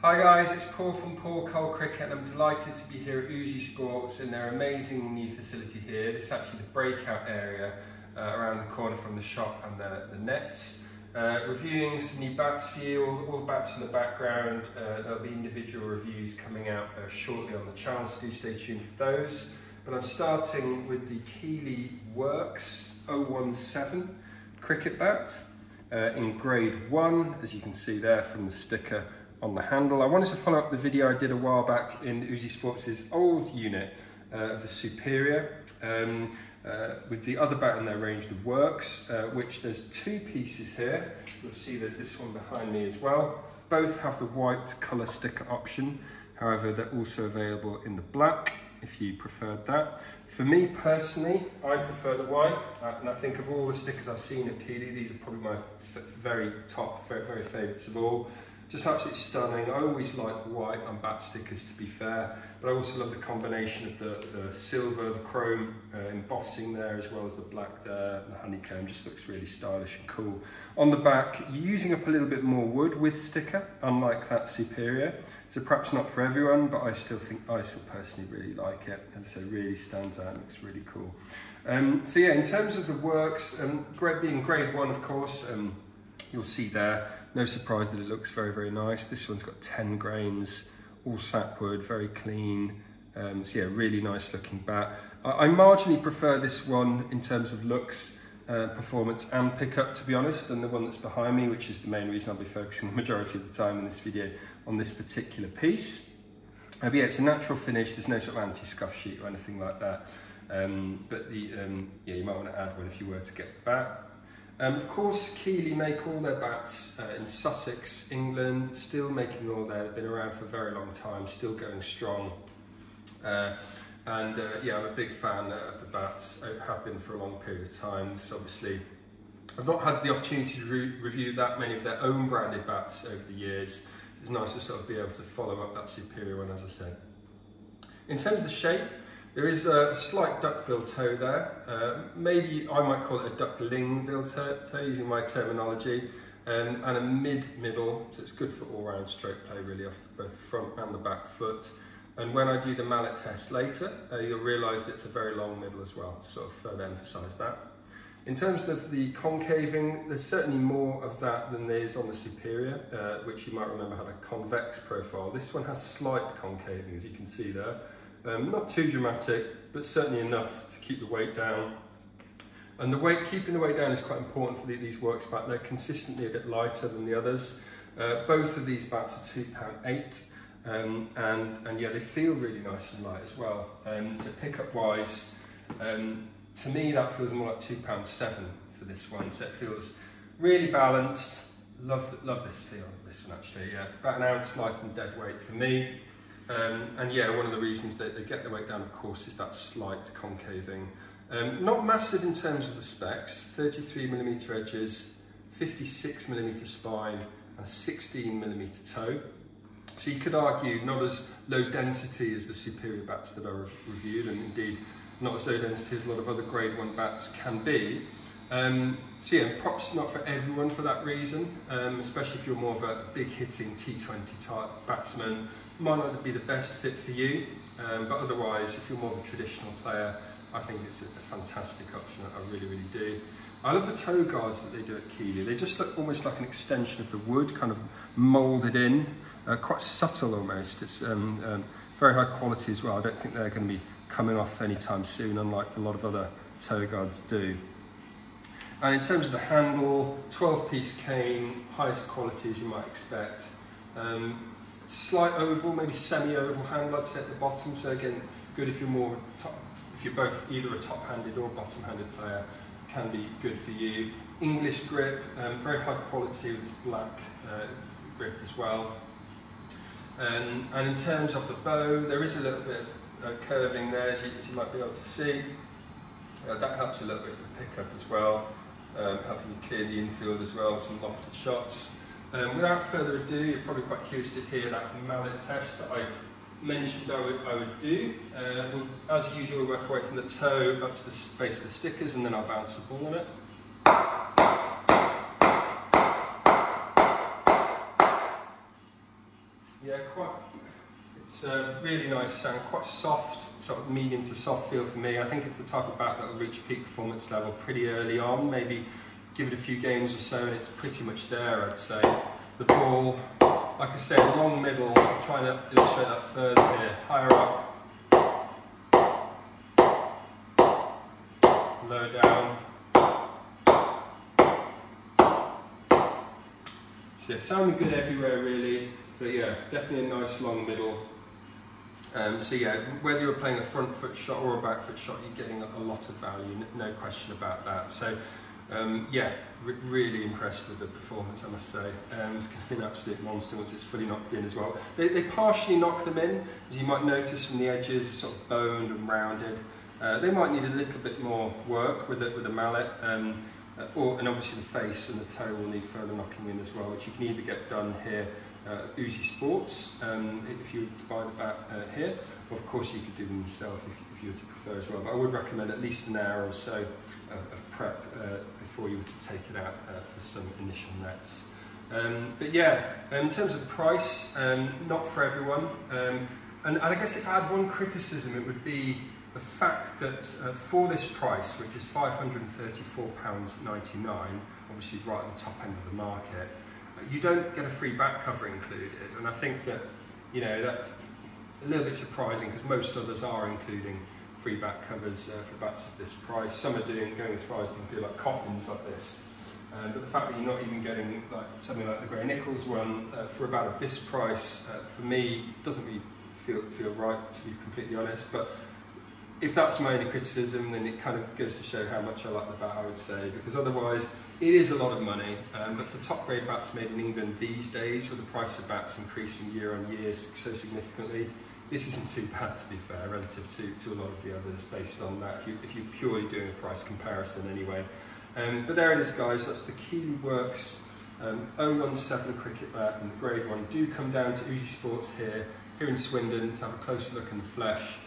Hi guys, it's Paul from Paul Cole Cricket and I'm delighted to be here at Uzi Sports in their amazing new facility here. This is actually the breakout area around the corner from the shop and the nets. Reviewing some new bats for you, all the bats in the background. There'll be individual reviews coming out shortly on the channel, so do stay tuned for those. But I'm starting with the Keeley Worx 017 cricket bat in grade 1, as you can see there from the sticker on the handle. I wanted to follow up the video I did a while back in Uzi Sports' old unit of the Superior with the other bat in their range, the Worx, which there's two pieces here. You'll see there's this one behind me as well. Both have the white colour sticker option, however they're also available in the black if you preferred that. For me personally, I prefer the white, and I think of all the stickers I've seen at Keeley, these are probably my very top, very favourites of all. Just absolutely stunning. I always like white on bat stickers, to be fair, but I also love the combination of the silver, the chrome embossing there, as well as the black there, the honeycomb. Just looks really stylish and cool. On the back, you're using up a little bit more wood with sticker, unlike that Superior. So perhaps not for everyone, but I still personally really like it, and so it really stands out and looks really cool. So yeah, in terms of the Worx, being grade 1, of course, you'll see there, no surprise that it looks very nice. This one's got 10 grains, all sapwood, very clean. So yeah, really nice looking bat. I marginally prefer this one in terms of looks, performance and pickup, to be honest, than the one that's behind me, which is the main reason I'll be focusing the majority of the time in this video on this particular piece. But yeah, it's a natural finish. There's no sort of anti-scuff sheet or anything like that. But yeah, you might want to add one if you were to get the bat. Of course, Keeley make all their bats in Sussex, England, still making all there. They've been around for a very long time, still going strong. Yeah, I'm a big fan of the bats. I have been for a long period of time. So obviously, I've not had the opportunity to review that many of their own branded bats over the years. It's nice to sort of be able to follow up that Superior one, as I said. In terms of the shape, there is a slight duckbill toe there. Maybe I might call it a duckling bill toe using my terminology, and a mid-middle, so it's good for all-round stroke play really off both the front and the back foot. And when I do the mallet test later, you'll realise that it's a very long middle as well, to sort of further emphasise that. In terms of the concaving, there's certainly more of that than there is on the Superior, which you might remember had a convex profile. This one has slight concaving, as you can see there. Not too dramatic, but certainly enough to keep the weight down. And keeping the weight down is quite important for these Worx bats. They're consistently a bit lighter than the others. Both of these bats are £2.8, and yeah, they feel really nice and light as well. So pickup wise, to me that feels more like £2.7 for this one. So it feels really balanced. Love this feel of this one actually. Yeah, about an ounce lighter than dead weight for me. And yeah, one of the reasons that they get their weight down, of course, is that slight concaving. Not massive in terms of the specs, 33mm edges, 56mm spine, and a 16mm toe. So you could argue not as low density as the Superior bats that I reviewed, and indeed not as low density as a lot of other grade 1 bats can be. So yeah, props not for everyone for that reason, especially if you're more of a big hitting T20 type batsman. Might not be the best fit for you, but otherwise, if you're more of a traditional player, I think it's a fantastic option. I really do. I love the toe guards that they do at Keeley. They just look almost like an extension of the wood, kind of moulded in, quite subtle almost. It's very high quality as well. I don't think they're going to be coming off anytime soon, unlike a lot of other toe guards do. And in terms of the handle, 12-piece cane, highest quality as you might expect. Slight oval, maybe semi-oval handle, I'd say at the bottom. So again, good if you're both either a top-handed or bottom-handed player, can be good for you. English grip, very high quality with its black grip as well. And in terms of the bow, there is a little bit of curving there, as you might be able to see. That helps a little bit with the pickup as well, helping you clear the infield as well, some lofted shots. Without further ado, you're probably quite curious to hear that mallet test that I mentioned I would do. As usual, we'll work away from the toe up to the base of the stickers, and then I'll bounce the ball on it. Yeah, it's a really nice sound, quite soft, sort of medium to soft feel for me. I think it's the type of bat that will reach peak performance level pretty early on, maybe give it a few games or so and it's pretty much there, I'd say. The ball, like I said, long middle, I'm trying to illustrate that further here, higher up, low down. So yeah, sounding good everywhere really, but yeah, definitely a nice long middle. So yeah, whether you're playing a front foot shot or a back foot shot, you're getting a lot of value, no question about that. So yeah, really impressed with the performance, I must say. It's going to be an absolute monster once it's fully knocked in as well. They partially knock them in, as you might notice from the edges, sort of boned and rounded. They might need a little bit more work with a mallet, and obviously the face and the toe will need further knocking in as well, which you can either get done here at Uzi Sports, if you were to buy the bat here, or of course you could do them yourself if you were to prefer as well. But I would recommend at least an hour or so of prep before you were to take it out for some initial nets. But yeah, in terms of price, not for everyone. And I guess if I had one criticism, it would be the fact that for this price, which is £534.99, obviously right at the top end of the market, you don't get a free back cover included. And I think that, you know, that's a little bit surprising because most others are including free back covers for bats of this price. Some are going as far as to include like coffins like this. But the fact that you're not even getting like something like the Grey Nichols one for a bat of this price, for me, doesn't really feel right, to be completely honest. But if that's my only criticism, then it kind of goes to show how much I like the bat, I would say, because otherwise it is a lot of money. But for top grade bats made in England these days, with the price of bats increasing year on year so significantly, this isn't too bad, to be fair, relative to a lot of the others based on that, if you're purely doing a price comparison anyway. But there it is, guys, that's the Keeley Worx 017 cricket bat in the grade 1. Do come down to Uzi Sports here in Swindon to have a closer look in the flesh.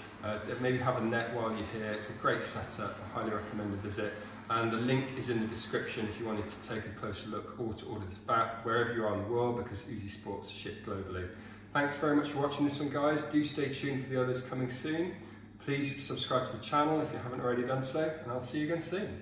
Maybe have a net while you're here. It's a great setup, I highly recommend a visit. And the link is in the description if you wanted to take a closer look or to order this bat wherever you are in the world, because Uzi Sports ship globally. Thanks very much for watching this one, guys. Do stay tuned for the others coming soon. Please subscribe to the channel if you haven't already done so, and I'll see you again soon.